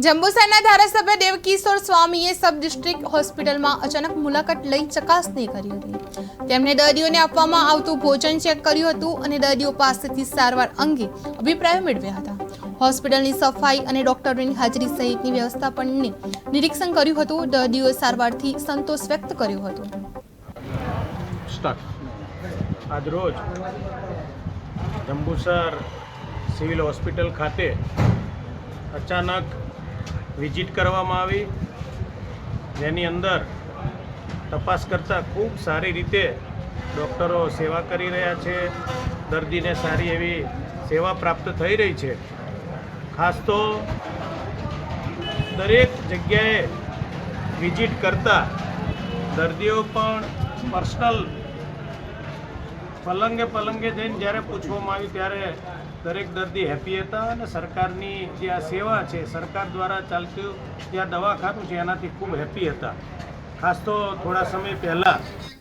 જંબુસરના ધારાસભ્ય દેવકિશોર સ્વામીએ sub district હોસ્પિટલમાં અચાનક મુલાકાત લઈ ચકાસણી કરી હતી। તેમણે દર્દીઓને આપવામાં આવતું ભોજન ચેક કર્યું હતું અને દર્દીઓ પાસેથી સારવાર અંગે અભિપ્રાયો મેળવ્યા હતા। હોસ્પિટલની સફાઈ અને ડોક્ટરોની હાજરી સહિતની વ્યવસ્થાપનને નિરીક્ષણ કર્યું હતું। દર્દીઓએ સારવારથી સંતોષ વ્યક્ત કર્યો હતો। આજરોજ જંબુસર સિવિલ હોસ્પિટલ ખાતે અચાનક વિઝિટ કરવામાં આવી, જેની અંદર તપાસ કરતાં ખૂબ સારી રીતે ડૉક્ટરો સેવા કરી રહ્યા છે। દર્દીને સારી એવી સેવા પ્રાપ્ત થઈ રહી છે। ખાસ તો દરેક જગ્યાએ વિઝિટ કરતા દર્દીઓ પણ પર્સનલ પલંગે જઈને જ્યારે પૂછવામાં આવ્યું ત્યારે દરેક દર્દી હેપી હતા અને સરકારની જે આ સેવા છે, સરકાર દ્વારા ચાલતું જે આ દવાખાનું છે એનાથી ખૂબ હેપી હતા। ખાસ તો થોડા સમય પહેલાં